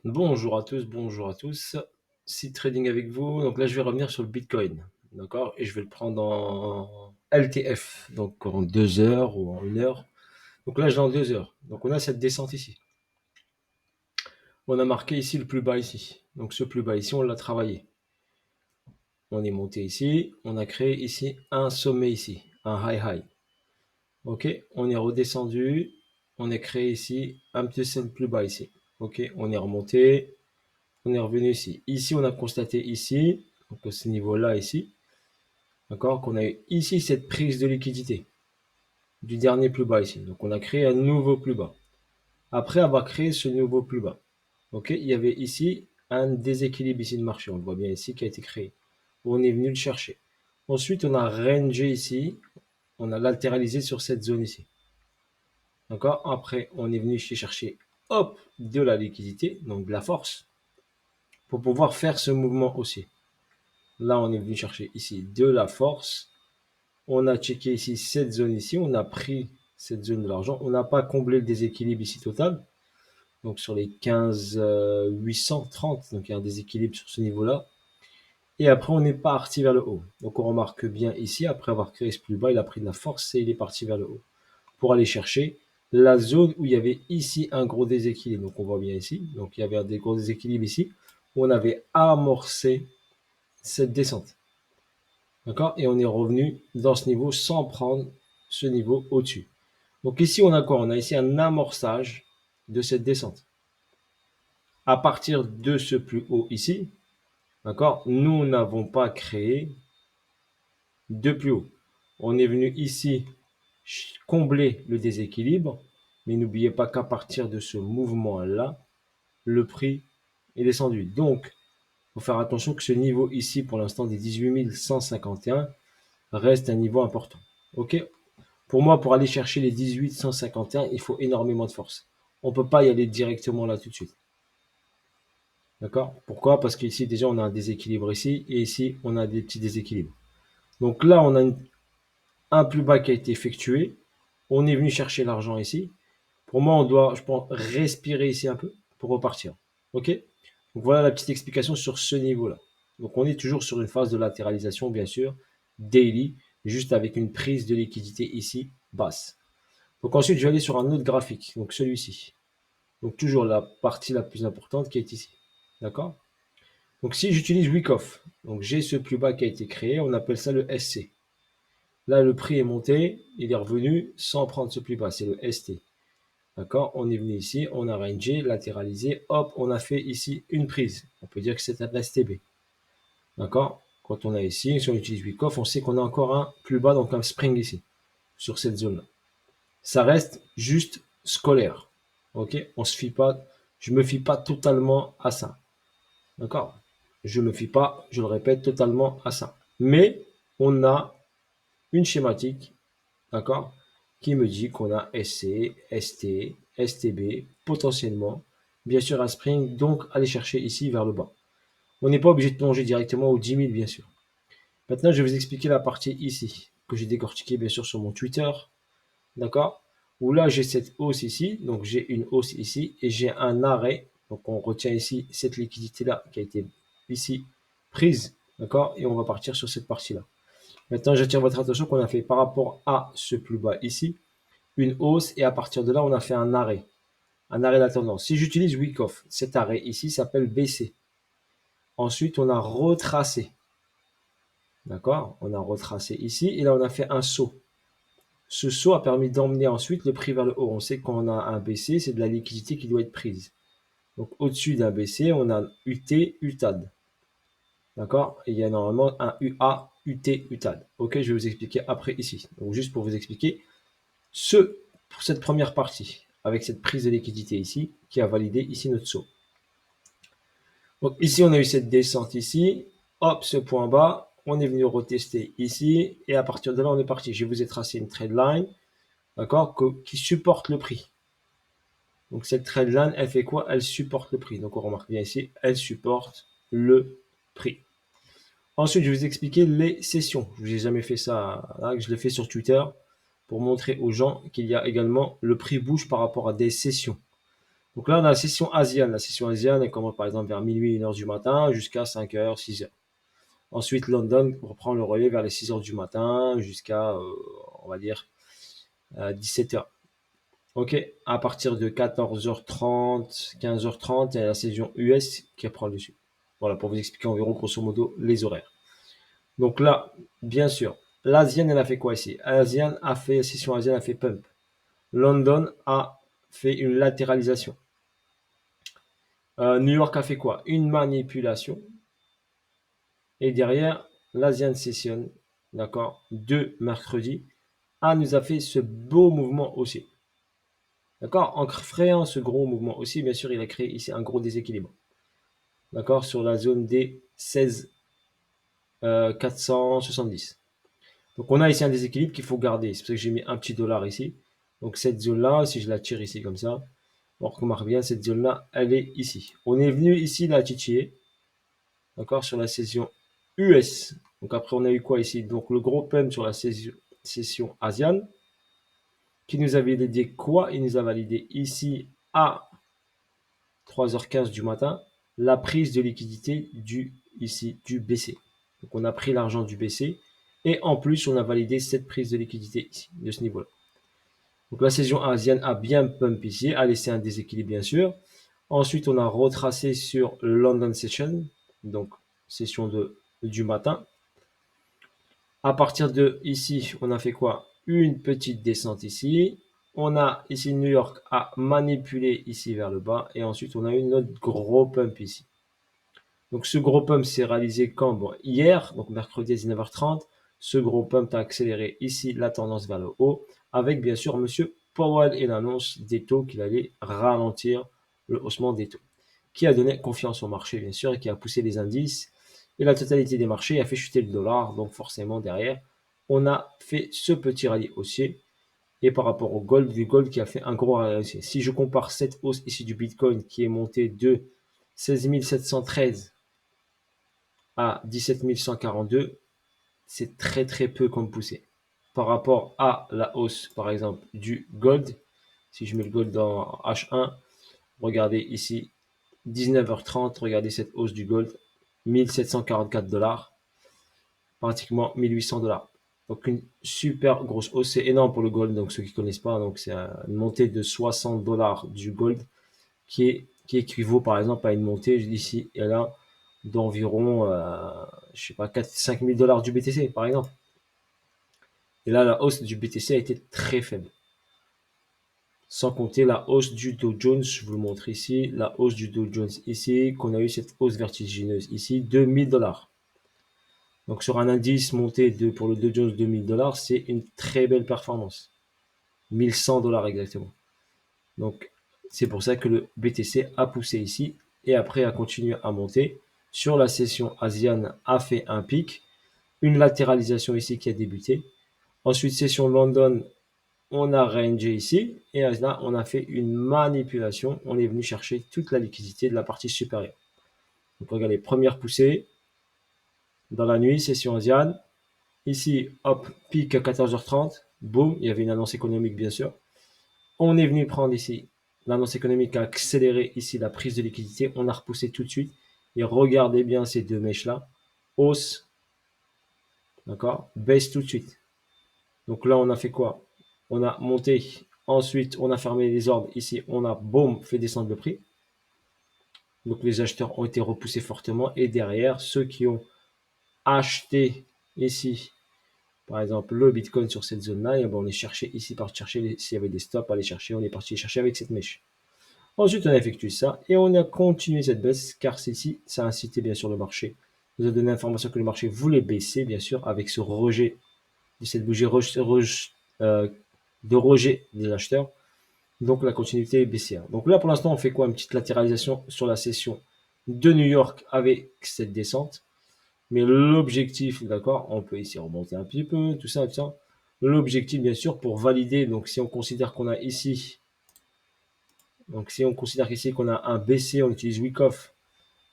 Bonjour à tous, bonjour à tous. Site trading avec vous. Donc là, je vais revenir sur le Bitcoin. D'accord? Et je vais le prendre en LTF, donc en 2 heures ou en 1 heure. Donc là, j'ai en 2 heures. Donc on a cette descente ici. On a marqué ici le plus bas ici. Donc ce plus bas ici, on l'a travaillé. On est monté ici. On a créé ici un sommet ici, un high high. Ok? On est redescendu. On a créé ici un petit peu plus bas ici. Ok? On est remonté. On est revenu ici. Ici, on a constaté ici, donc à ce niveau-là ici, d'accord, qu'on a eu ici cette prise de liquidité du dernier plus bas ici. Donc on a créé un nouveau plus bas. Après avoir créé ce nouveau plus bas, ok, il y avait ici un déséquilibre ici de marché. On le voit bien ici qui a été créé. On est venu le chercher. Ensuite, on a rangé ici, on a latéralisé sur cette zone ici. D'accord. Après, on est venu chercher, hop, de la liquidité, donc de la force, pour pouvoir faire ce mouvement aussi. Là, on est venu chercher ici de la force. On a checké ici cette zone ici. On a pris cette zone de l'argent. On n'a pas comblé le déséquilibre ici total. Donc sur les 15 830. Donc il y a un déséquilibre sur ce niveau-là. Et après, on est parti vers le haut. Donc on remarque bien ici, après avoir créé ce plus bas, il a pris de la force et il est parti vers le haut. Pour aller chercher la zone où il y avait ici un gros déséquilibre. Donc on voit bien ici. Donc il y avait un gros déséquilibre ici. Où on avait amorcé cette descente. D'accord? Et on est revenu dans ce niveau sans prendre ce niveau au-dessus. Donc ici, on a quoi? On a ici un amorçage de cette descente. À partir de ce plus haut ici, d'accord? Nous n'avons pas créé de plus haut. On est venu ici combler le déséquilibre, mais n'oubliez pas qu'à partir de ce mouvement-là, le prix est descendu. Donc, il faut faire attention que ce niveau ici, pour l'instant des 18 151, reste un niveau important. Ok? Pour moi, pour aller chercher les 1851, il faut énormément de force. On ne peut pas y aller directement là tout de suite. D'accord? Pourquoi? Parce qu'ici, déjà, on a un déséquilibre ici, et ici, on a des petits déséquilibres. Donc là, on a un plus bas qui a été effectué. On est venu chercher l'argent ici. Pour moi, on doit, je pense, respirer ici un peu pour repartir. OK? Donc voilà la petite explication sur ce niveau-là. Donc on est toujours sur une phase de latéralisation, bien sûr, daily, juste avec une prise de liquidité ici basse. Donc ensuite, je vais aller sur un autre graphique, donc celui-ci. Donc toujours la partie la plus importante qui est ici. D'accord? Donc si j'utilise Wyckoff, donc j'ai ce plus bas qui a été créé, on appelle ça le SC. Là, le prix est monté, il est revenu sans prendre ce plus bas, c'est le ST. D'accord? On est venu ici, on a rangé, latéralisé, hop, on a fait ici une prise. On peut dire que c'est un STB. D'accord? Quand on a ici, si on utilise Wyckoff, on sait qu'on a encore un plus bas, donc un spring ici, sur cette zone-là. Ça reste juste scolaire. Ok? On se fie pas, je me fie pas totalement à ça. D'accord? Je me fie pas, je le répète, totalement à ça. Mais on a une schématique, d'accord, qui me dit qu'on a SC, ST, STB, potentiellement, bien sûr un spring, donc aller chercher ici vers le bas. On n'est pas obligé de plonger directement aux 10 000, bien sûr. Maintenant, je vais vous expliquer la partie ici, que j'ai décortiquée bien sûr sur mon Twitter, d'accord? Où là, j'ai cette hausse ici, donc j'ai une hausse ici, et j'ai un arrêt, donc on retient ici cette liquidité-là qui a été ici prise, d'accord? Et on va partir sur cette partie-là. Maintenant, j'attire votre attention qu'on a fait par rapport à ce plus bas ici, une hausse, et à partir de là, on a fait un arrêt de la tendance. Si j'utilise Wyckoff, cet arrêt ici s'appelle baisser. Ensuite, on a retracé, d'accord? On a retracé ici, et là, on a fait un saut. Ce saut a permis d'emmener ensuite le prix vers le haut. On sait qu'on a un baissier, c'est de la liquidité qui doit être prise. Donc au-dessus d'un baissier, on a UT, UTAD. D'accord? Et il y a normalement un UA, UT, UTAD. Ok, je vais vous expliquer après ici. Donc juste pour vous expliquer pour cette première partie, avec cette prise de liquidité ici, qui a validé ici notre saut. Donc ici, on a eu cette descente ici. Hop, ce point bas. On est venu retester ici. Et à partir de là, on est parti. Je vous ai tracé une trade line, d'accord, qui supporte le prix. Donc cette trade line, elle fait quoi? Elle supporte le prix. Donc on remarque bien ici, elle supporte le prix. Ensuite, je vais vous expliquer les sessions. Je n'ai jamais fait ça, là, je l'ai fait sur Twitter pour montrer aux gens qu'il y a également le prix bouge par rapport à des sessions. Donc là, on a la session asienne. La session asienne, elle commence par exemple vers minuit, 1h du matin, jusqu'à 5h, 6h. Ensuite, London reprend le relais vers les 6h du matin jusqu'à, on va dire, 17h. Ok, à partir de 14h30, 15h30, il y a la session US qui prend le dessus. Voilà, pour vous expliquer environ, grosso modo, les horaires. Donc là, bien sûr, l'Asienne, elle a fait quoi ici? L'Asienne a fait, la session Asienne a fait pump. London a fait une latéralisation. New York a fait quoi? Une manipulation. Et derrière, l'Asian Session, d'accord, de mercredi, nous a fait ce beau mouvement aussi. D'accord? En créant ce gros mouvement aussi, bien sûr, il a créé ici un gros déséquilibre. D'accord? Sur la zone des 16 470. Donc on a ici un déséquilibre qu'il faut garder. C'est pour ça que j'ai mis un petit dollar ici. Donc cette zone-là, si je la tire ici comme ça, on remarque bien, cette zone-là, elle est ici. On est venu ici la titiller, d'accord, sur la session US. Donc après, on a eu quoi ici? Donc le gros pump sur la session ASEAN, qui nous a validé quoi? Il nous a validé ici à 3h15 du matin, la prise de liquidité du BC. Donc on a pris l'argent du BC et en plus on a validé cette prise de liquidité ici, de ce niveau-là. Donc la session asienne a bien pump ici, a laissé un déséquilibre bien sûr. Ensuite on a retracé sur le London Session, donc session du matin. À partir de ici, on a fait quoi? Une petite descente ici. On a ici New York à manipuler ici vers le bas. Et ensuite, on a eu notre gros pump ici. Donc, ce gros pump s'est réalisé quand? Bon, hier, donc mercredi à 19h30. Ce gros pump a accéléré ici la tendance vers le haut. Avec bien sûr Monsieur Powell et l'annonce des taux qu'il allait ralentir le haussement des taux. Qui a donné confiance au marché, bien sûr, et qui a poussé les indices. Et la totalité des marchés a fait chuter le dollar. Donc, forcément, derrière, on a fait ce petit rallye haussier. Et par rapport au gold, du gold qui a fait un gros rallye haussier. Si je compare cette hausse ici du Bitcoin qui est montée de 16 713 à 17 142, c'est très très peu comme poussée. Par rapport à la hausse, par exemple, du gold, si je mets le gold dans H1, regardez ici, 19h30, regardez cette hausse du gold, 1744 dollars, pratiquement 1800 dollars. Donc une super grosse hausse, c'est énorme pour le gold. Donc ceux qui ne connaissent pas, donc c'est une montée de 60 dollars du gold qui équivaut par exemple à une montée d'ici et là d'environ, je sais pas, 4-5 000 dollars du BTC par exemple. Et là, la hausse du BTC a été très faible. Sans compter la hausse du Dow Jones, je vous le montre ici, la hausse du Dow Jones ici, qu'on a eu cette hausse vertigineuse ici, 2000 dollars. Donc sur un indice monté pour le Dow Jones 2000 dollars, c'est une très belle performance. 1100 dollars exactement. Donc c'est pour ça que le BTC a poussé ici et après a continué à monter. Sur la session asienne a fait un pic, une latéralisation ici qui a débuté. Ensuite session London, on a rangé ici et là on a fait une manipulation. On est venu chercher toute la liquidité de la partie supérieure. Donc regardez, première poussée dans la nuit, session asienne. Ici, hop, pic à 14h30. Boum, il y avait une annonce économique, bien sûr. On est venu prendre ici. L'annonce économique a accéléré ici la prise de liquidité. On a repoussé tout de suite. Et regardez bien ces deux mèches-là. Hausse, d'accord, baisse tout de suite. Donc là, on a fait quoi? On a monté. Ensuite, on a fermé les ordres. Ici, on a, boum, fait descendre le prix. Donc les acheteurs ont été repoussés fortement. Et derrière, ceux qui ont acheté ici, par exemple, le Bitcoin sur cette zone-là, et ben, on est cherché ici par chercher s'il y avait des stops à aller chercher. On est parti les chercher avec cette mèche. Ensuite, on a effectué ça et on a continué cette baisse car celle-ci, ça a incité bien sûr le marché. Nous a donné l'information que le marché voulait baisser, bien sûr, avec ce rejet de cette bougie de rejet des acheteurs. Donc la continuité est baissière. Donc là, pour l'instant, on fait quoi? Une petite latéralisation sur la session de New York avec cette descente. Mais l'objectif, d'accord, on peut ici remonter un petit peu, tout ça, tout ça. L'objectif, bien sûr, pour valider, donc si on considère qu'on a ici, donc si on considère ici qu'on a un BC, on utilise Wyckoff,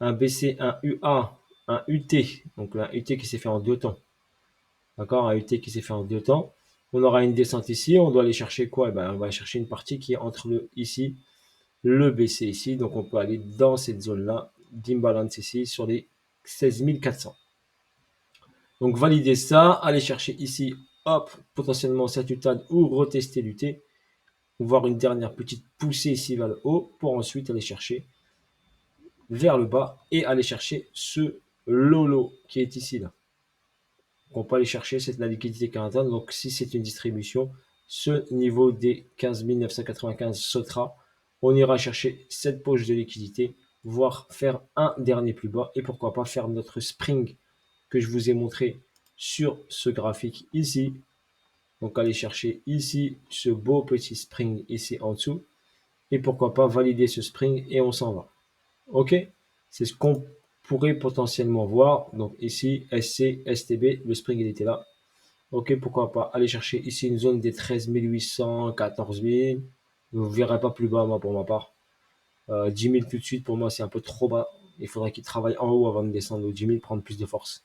un BC, un UA, un UT, donc un UT qui s'est fait en deux temps, d'accord, un UT qui s'est fait en deux temps. On aura une descente ici, on doit aller chercher quoi? Eh ben, on va chercher une partie qui est entre le ici le baisser ici. Donc, on peut aller dans cette zone-là d'imbalance ici sur les 16 400. Donc, valider ça, aller chercher ici, hop, potentiellement cette UTAD ou retester l'UT, voir une dernière petite poussée ici vers le haut pour ensuite aller chercher vers le bas et aller chercher ce lolo qui est ici là. On peut aller chercher, c'est la liquidité quarantaine. Donc, si c'est une distribution, ce niveau des 15 995 sautera. On ira chercher cette poche de liquidité, voire faire un dernier plus bas et pourquoi pas faire notre spring que je vous ai montré sur ce graphique ici. Donc, aller chercher ici ce beau petit spring ici en dessous et pourquoi pas valider ce spring et on s'en va. Ok, c'est ce qu'on pourrait potentiellement voir. Donc ici, SC, STB, le spring il était là. Ok, pourquoi pas aller chercher ici une zone des 13 800, 14 000. Vous ne verrez pas plus bas, moi, pour ma part. 10 000 tout de suite, pour moi, c'est un peu trop bas. Il faudrait qu'il travaille en haut avant de descendre aux 10 000, prendre plus de force.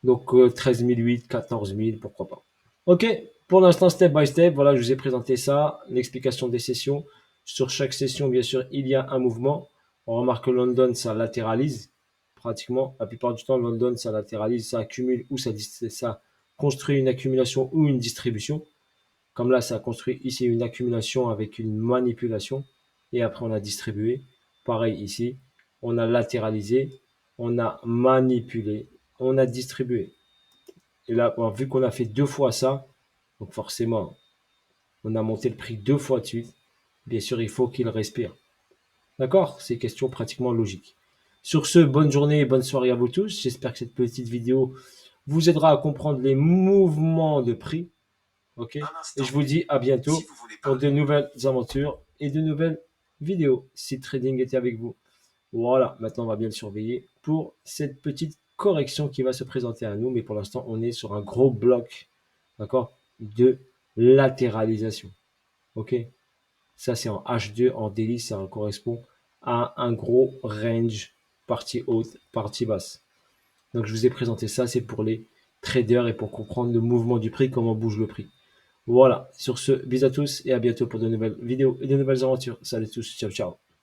Donc 13 800, 14 000, pourquoi pas. Ok, pour l'instant, step by step, voilà, je vous ai présenté ça, l'explication des sessions. Sur chaque session, bien sûr, il y a un mouvement. On remarque que London, ça latéralise pratiquement. La plupart du temps, London, ça latéralise, ça accumule ou ça construit une accumulation ou une distribution. Comme là, ça a construit ici une accumulation avec une manipulation. Et après, on a distribué. Pareil ici, on a latéralisé, on a manipulé, on a distribué. Et là, bon, vu qu'on a fait 2 fois ça, donc forcément, on a monté le prix 2 fois de suite. Bien sûr, il faut qu'il respire. D'accord? C'est question pratiquement logique. Sur ce, bonne journée et bonne soirée à vous tous. J'espère que cette petite vidéo vous aidera à comprendre les mouvements de prix. Ok? Et je vous dis à bientôt pour de nouvelles aventures et de nouvelles vidéos. Si Trading était avec vous. Voilà, maintenant on va bien le surveiller pour cette petite correction qui va se présenter à nous. Mais pour l'instant, on est sur un gros bloc, d'accord, de latéralisation. Ok, ça c'est en H2, en daily, ça correspond à un gros range, partie haute, partie basse. Donc je vous ai présenté ça, c'est pour les traders et pour comprendre le mouvement du prix, comment bouge le prix. Voilà, sur ce, bisous à tous et à bientôt pour de nouvelles vidéos et de nouvelles aventures. Salut à tous, ciao ciao.